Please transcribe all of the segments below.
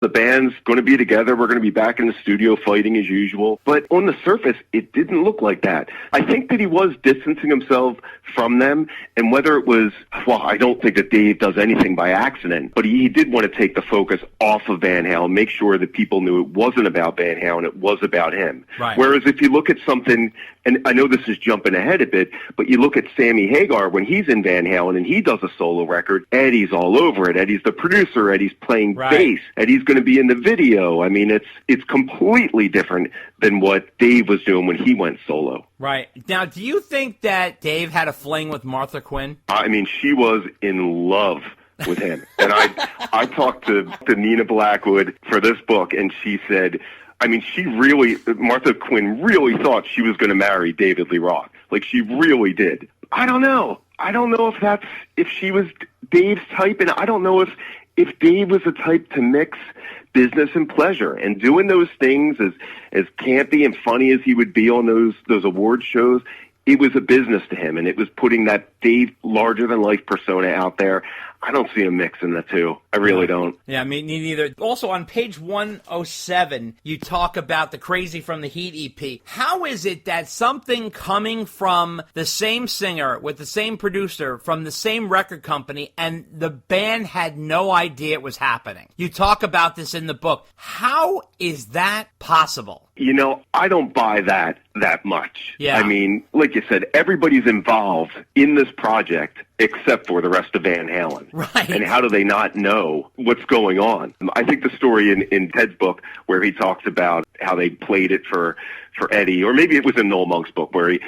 The band's going to be together. We're going to be back in the studio fighting as usual. But on the surface, it didn't look like that. I think that he was distancing himself from them, and whether it was, well, I don't think that Dave does anything by accident, but he did want to take the focus off of Van Halen, make sure that people knew it wasn't about Van Halen, it was about him. Right. Whereas if you look at something, and I know this is jumping ahead a bit, but you look at Sammy Hagar when he's in Van Halen and he does a solo record, Eddie's all over it. Eddie's the producer. Eddie's playing bass. Eddie's going to be in the video. I mean, it's completely different than what Dave was doing when he went solo. Right. Now, do you think that Dave had a fling with Martha Quinn? I mean, she was in love with him. And I talked to Nina Blackwood for this book, and she said, I mean, Martha Quinn really thought she was going to marry David Lee Roth. Like, she really did. I don't know. I don't know if she was Dave's type, and I don't know if Dave was the type to mix business and pleasure. And doing those things as campy and funny as he would be on those award shows, it was a business to him, and it was putting that Dave larger-than-life persona out there. I don't see him mixing the two. I really don't. Yeah, me neither. Also, on page 107, you talk about the Crazy from the Heat EP. How is it that something coming from the same singer with the same producer from the same record company and the band had no idea it was happening? You talk about this in the book. How is that possible? You know, I don't buy that much. Yeah. I mean, like you said, everybody's involved in this project except for the rest of Van Halen. Right. And how do they not know what's going on? I think the story in Ted's book where he talks about how they played it for Eddie, or maybe it was in Noel Monk's book where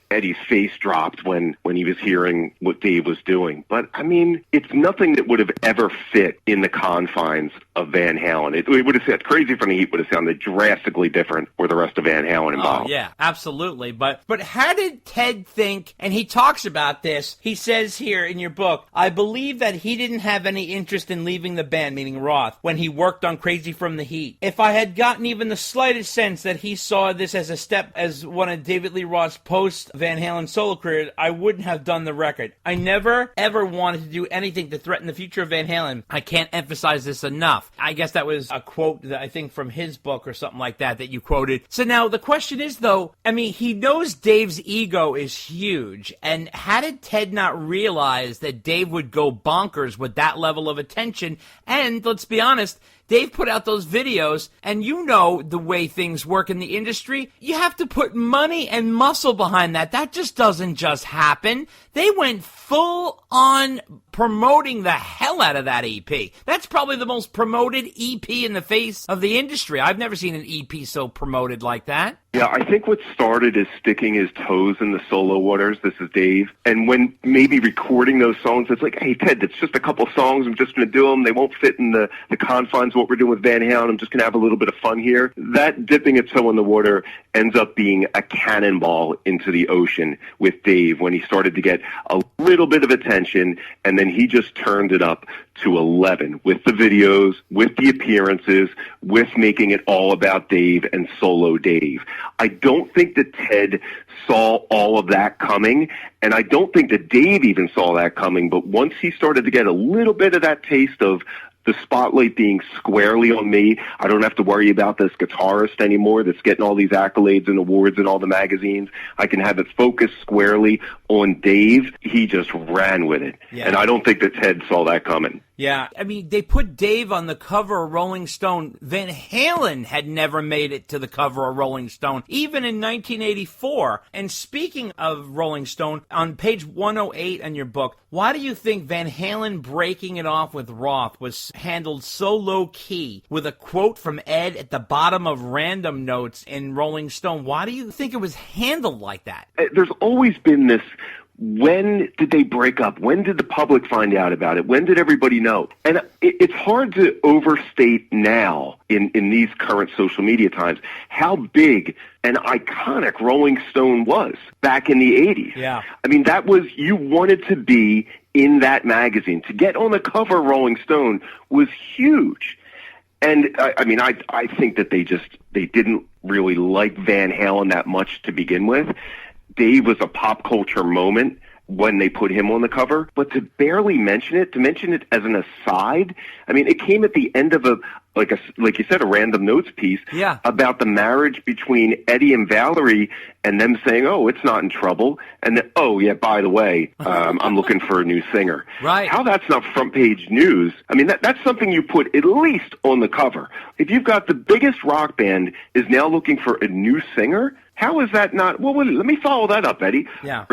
Eddie's face dropped when he was hearing what Dave was doing. But, I mean, it's nothing that would have ever fit in the confines of Van Halen. It would have said Crazy from the Heat would have sounded drastically different with the rest of Van Halen involved. Oh, yeah, absolutely. But how did Ted think, and he talks about this, he says here in your book, I believe that he didn't have any interest in leaving the band, meaning Roth, when he worked on Crazy from the Heat. If I had gotten even the slightest sense that he saw this as a step as one of David Lee Roth's post-Van Halen solo career, I wouldn't have done the record. I never, ever wanted to do anything to threaten the future of Van Halen. I can't emphasize this enough. I guess that was a quote that I think from his book or something like that you quoted. So now the question is, though, I mean, he knows Dave's ego is huge, and how did Ted not realize that Dave would go bonkers with that level of attention? And let's be honest, Dave put out those videos, and you know the way things work in the industry. You have to put money and muscle behind that. That just doesn't just happen. They went full on promoting the hell out of that EP. That's probably the most promoted EP in the face of the industry. I've never seen an EP so promoted like that. Yeah, I think what started is sticking his toes in the solo waters. This is Dave. And when maybe recording those songs, it's like, hey, Ted, it's just a couple songs. I'm just going to do them. They won't fit in the confines of what we're doing with Van Halen. I'm just going to have a little bit of fun here. That dipping a toe in the water ends up being a cannonball into the ocean with Dave when he started to get a little bit of attention, and then he just turned it up to 11 with the videos, with the appearances, with making it all about Dave and solo Dave. I don't think that Ted saw all of that coming, and I don't think that Dave even saw that coming, but once he started to get a little bit of that taste of the spotlight being squarely on me, I don't have to worry about this guitarist anymore that's getting all these accolades and awards in all the magazines. I can have it focused squarely on Dave. He just ran with it. Yeah. And I don't think that Ted saw that coming. Yeah, I mean, they put Dave on the cover of Rolling Stone. Van Halen had never made it to the cover of Rolling Stone, even in 1984. And speaking of Rolling Stone, on page 108 in your book, why do you think Van Halen breaking it off with Roth was handled so low-key, with a quote from Ed at the bottom of random notes in Rolling Stone? Why do you think it was handled like that? There's always been this, when did they break up? When did the public find out about it? When did everybody know? And it's hard to overstate now in these current social media times how big and iconic Rolling Stone was back in the 80s. Yeah. I mean, that was, you wanted to be in that magazine. To get on the cover of Rolling Stone was huge. And I mean, I think that they didn't really like Van Halen that much to begin with. Dave was a pop culture moment when they put him on the cover, but to barely mention it, to mention it as an aside, I mean, it came at the end of like you said, a random notes piece about the marriage between Eddie and Valerie, and them saying, "Oh, it's not in trouble," and then, "Oh yeah, by the way, I'm looking for a new singer." Right? How that's not front page news? I mean, that's something you put at least on the cover. If you've got the biggest rock band is now looking for a new singer. How is that not? Well, let me follow that up, Eddie. Yeah.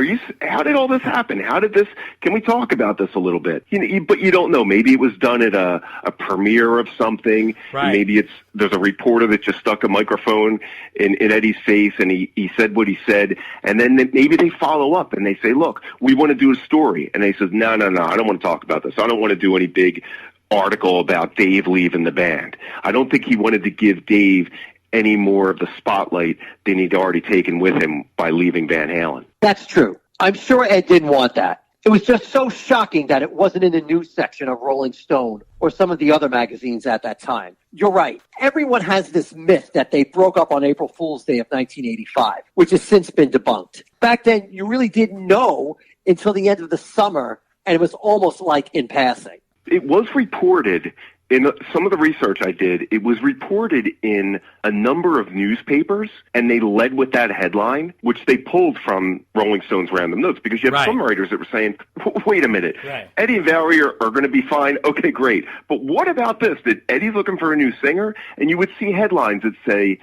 How did all this happen? How did this? Can we talk about this a little bit? But you don't know. Maybe it was done at a premiere of something. Right. Maybe there's a reporter that just stuck a microphone in Eddie's face and he said what he said. And then maybe they follow up and they say, "Look, we want to do a story." And they says, No, I don't want to talk about this. I don't want to do any big article about Dave leaving the band. I don't think he wanted to give Dave any more of the spotlight than he'd already taken with him by leaving Van Halen. That's true. I'm sure Ed didn't want that. It was just so shocking that it wasn't in the news section of Rolling Stone or some of the other magazines at that time. You're right. Everyone has this myth that they broke up on April Fool's Day of 1985, which has since been debunked. Back then, you really didn't know until the end of the summer, and it was almost like in passing. It was reported in some of the research I did, it was reported in a number of newspapers, and they led with that headline, which they pulled from Rolling Stone's Random Notes, because you have some writers that were saying, wait a minute, Eddie and Valerie are going to be fine, okay, great. But what about this, that Eddie's looking for a new singer? And you would see headlines that say,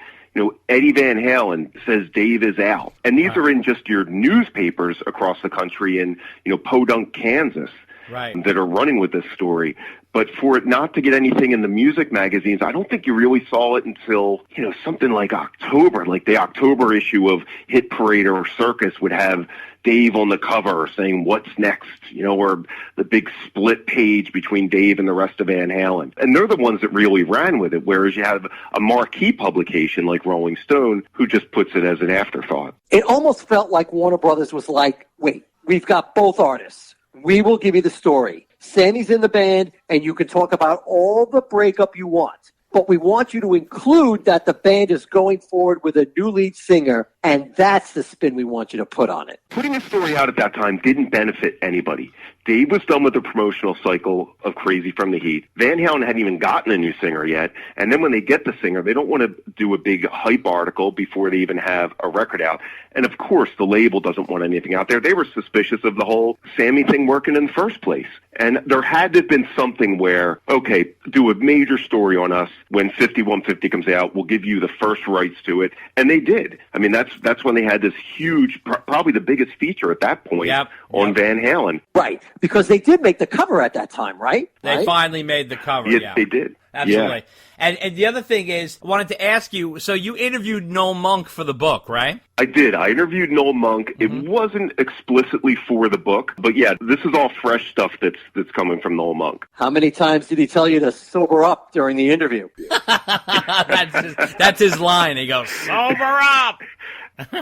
Eddie Van Halen says Dave is out. And these are in just your newspapers across the country in, Podunk, Kansas, that are running with this story. But for it not to get anything in the music magazines, I don't think you really saw it until, something like October, like the October issue of Hit Parade or Circus would have Dave on the cover saying, what's next, or the big split page between Dave and the rest of Van Halen. And they're the ones that really ran with it, whereas you have a marquee publication like Rolling Stone who just puts it as an afterthought. It almost felt like Warner Brothers was like, wait, we've got both artists. We will give you the story. Sammy's in the band, and you can talk about all the breakup you want. But we want you to include that the band is going forward with a new lead singer, and that's the spin we want you to put on it. Putting a story out at that time didn't benefit anybody. Dave was done with the promotional cycle of Crazy from the Heat. Van Halen hadn't even gotten a new singer yet. And then when they get the singer, they don't want to do a big hype article before they even have a record out. And of course, the label doesn't want anything out there. They were suspicious of the whole Sammy thing working in the first place. And there had to have been something where, okay, do a major story on us. When 5150 comes out, we'll give you the first rights to it. And they did. I mean, that's when they had this huge, probably the biggest feature at that point on Van Halen. Right, because they did make the cover at that time, right? They finally made the cover, Yes, they did. Absolutely. Yeah. And the other thing is, I wanted to ask you, so you interviewed Noel Monk for the book, right? I did. I interviewed Noel Monk. It wasn't explicitly for the book, but yeah, this is all fresh stuff that's coming from Noel Monk. How many times did he tell you to sober up during the interview? That's his line. He goes, sober up!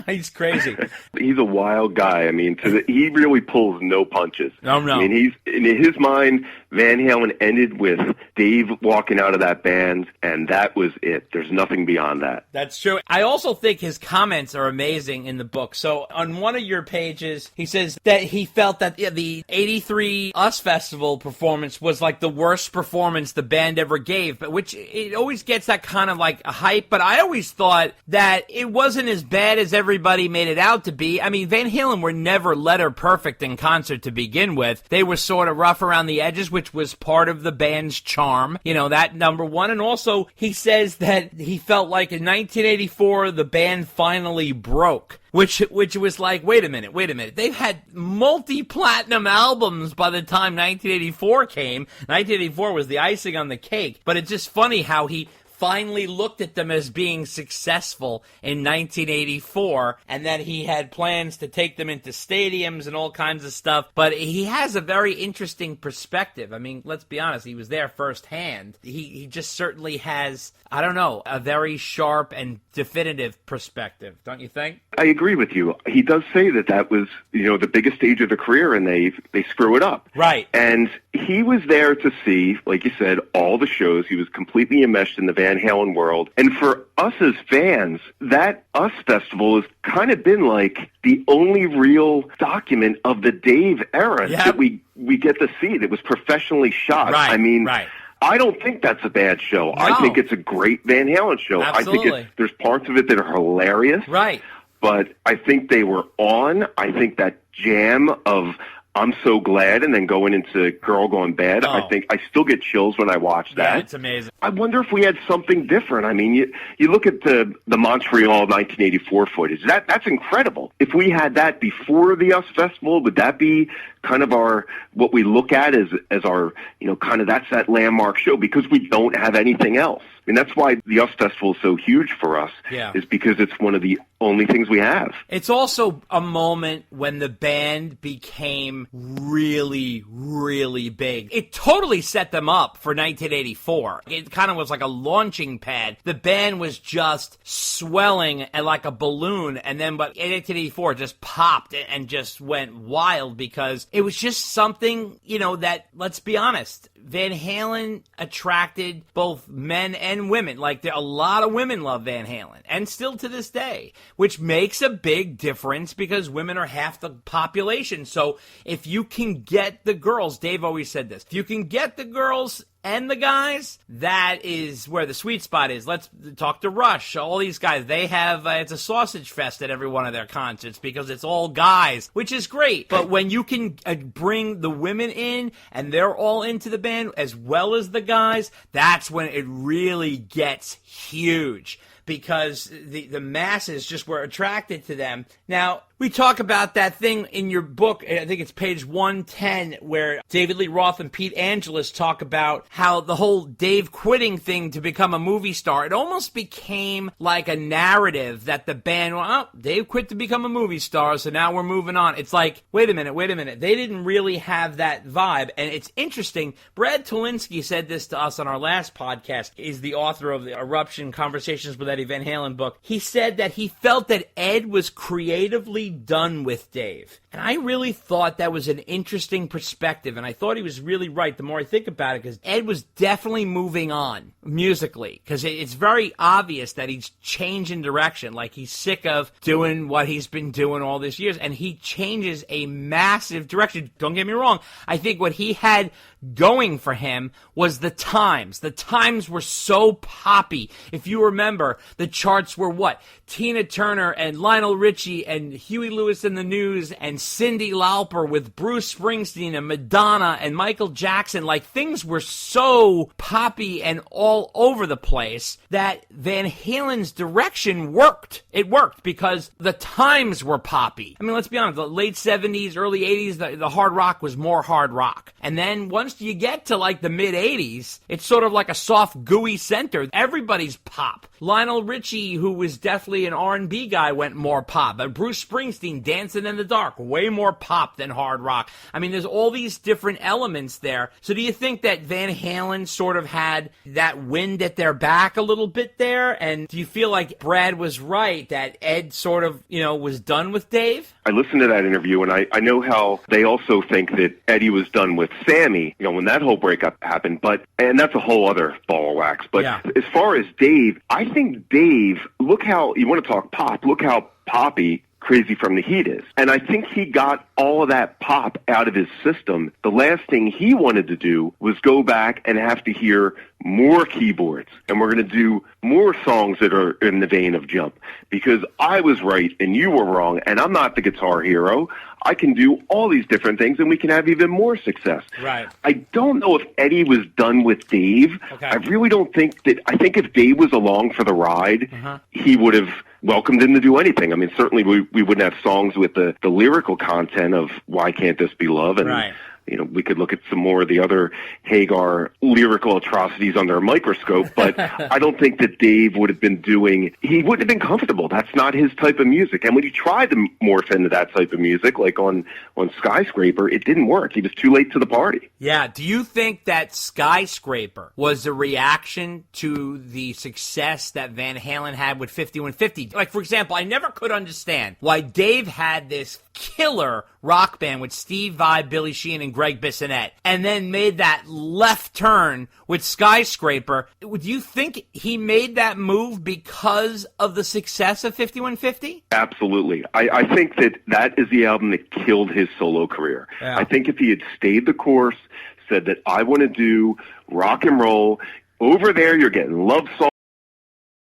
He's crazy. He's a wild guy. I mean, he really pulls no punches. No. I mean, in his mind, Van Halen ended with Dave walking out of that band, and that was it. There's nothing beyond that. That's true. I also think his comments are amazing in the book. So on one of your pages, he says that he felt that the 83 US Festival performance was like the worst performance the band ever gave, but which it always gets that kind of like a hype, but I always thought that it wasn't as bad as everybody made it out to be. I mean, Van Halen were never letter perfect in concert to begin with. They were sort of rough around the edges, which was part of the band's charm, that number one. And also, he says that he felt like in 1984, the band finally broke. Which was like, wait a minute. They've had multi-platinum albums by the time 1984 came. 1984 was the icing on the cake. But it's just funny how he finally looked at them as being successful in 1984, and that he had plans to take them into stadiums and all kinds of stuff. But he has a very interesting perspective. I mean, let's be honest, he was there firsthand. He just certainly has, a very sharp and definitive perspective, don't you think? I agree with you. He does say that was, the biggest stage of the career, and they screw it up. Right. And he was there to see, like you said, all the shows. He was completely enmeshed in the Van Halen world. And for us as fans, that US Festival has kind of been like the only real document of the Dave era that we get to see that was professionally shot. Right. I mean, right. I don't think that's a bad show. No. I think it's a great Van Halen show. Absolutely. I think there's parts of it that are hilarious. Right. But I think they were on. I think that jam of I'm So Glad and then going into Girl Gone Bad, I think I still get chills when I watch that. Yeah, it's amazing. I wonder if we had something different. I mean, you look at the Montreal 1984 footage. That's incredible. If we had that before the US Festival, would that be kind of what we look at as our, kind of that's that landmark show, because we don't have anything else. I mean, that's why the US Festival is so huge for us, is because it's one of the only things we have. It's also a moment when the band became really, really big. It totally set them up for 1984. It kind of was like a launching pad. The band was just swelling like a balloon, and then but 1984 just popped and just went wild because it was just something, that, let's be honest, Van Halen attracted both men and women. Like, a lot of women love Van Halen, and still to this day, which makes a big difference because women are half the population. So if you can get the girls, Dave always said this, if you can get the girls and the guys, that is where the sweet spot is. Let's talk to Rush. All these guys, they have, it's a sausage fest at every one of their concerts because it's all guys, which is great. But when you can bring the women in and they're all into the band as well as the guys, that's when it really gets huge, because the masses just were attracted to them. Now, we talk about that thing in your book, I think it's page 110, where David Lee Roth and Pete Angelus talk about how the whole Dave quitting thing to become a movie star, it almost became like a narrative that the band, Dave quit to become a movie star, so now we're moving on. It's like, wait a minute. They didn't really have that vibe. And it's interesting, Brad Tolinsky said this to us on our last podcast, is the author of the Eruption Conversations with Eddie Van Halen book. He said that he felt that Ed was creatively done with Dave. And I really thought that was an interesting perspective, and I thought he was really right the more I think about it, because Ed was definitely moving on musically, because it's very obvious that he's changing direction. Like, he's sick of doing what he's been doing all these years, and he changes a massive direction. Don't get me wrong, I think what he had going for him was the times. The times were so poppy. If you remember, the charts were what? Tina Turner and Lionel Richie and Huey Lewis and the News and Cyndi Lauper with Bruce Springsteen and Madonna and Michael Jackson. Like, things were so poppy and all over the place that Van Halen's direction worked. It worked because the times were poppy. I mean, let's be honest, the late 70s, early 80s, the hard rock was more hard rock. And then once you get to like the mid 80s, it's sort of like a soft, gooey center. Everybody's pop. Lionel Richie, who was definitely an R&B guy, went more pop. But Bruce Springsteen, Dancing in the Dark, way more pop than hard rock. I mean, there's all these different elements there. So do you think that Van Halen sort of had that wind at their back a little bit there? And do you feel like Brad was right that Ed sort of, was done with Dave? I listened to that interview, and I know how they also think that Eddie was done with Sammy, when that whole breakup happened. And that's a whole other ball of wax. But as far as Dave, I think Dave, look how, you want to talk pop, look how poppy Crazy from the Heat is. And I think he got all of that pop out of his system. The last thing he wanted to do was go back and have to hear more keyboards. And we're going to do more songs that are in the vein of Jump. Because I was right and you were wrong, and I'm not the guitar hero. I can do all these different things, and we can have even more success. Right. I don't know if Eddie was done with Dave. Okay. I really don't think that. I think if Dave was along for the ride, he would have welcomed him to do anything. I mean, certainly we wouldn't have songs with the lyrical content of Why Can't This Be Love and we could look at some more of the other Hagar lyrical atrocities under a microscope, but I don't think that Dave would have been he wouldn't have been comfortable. That's not his type of music. And when he tried to morph into that type of music, like on Skyscraper, it didn't work. He was too late to the party. Yeah. Do you think that Skyscraper was a reaction to the success that Van Halen had with 5150? Like, for example, I never could understand why Dave had this killer rock band with Steve Vai, Billy Sheehan, and Greg Bissonette, and then made that left turn with Skyscraper. Do you think he made that move because of the success of 5150? Absolutely. I think that is the album that killed his solo career. Yeah. I think if he had stayed the course, said that I want to do rock and roll, over there you're getting love songs,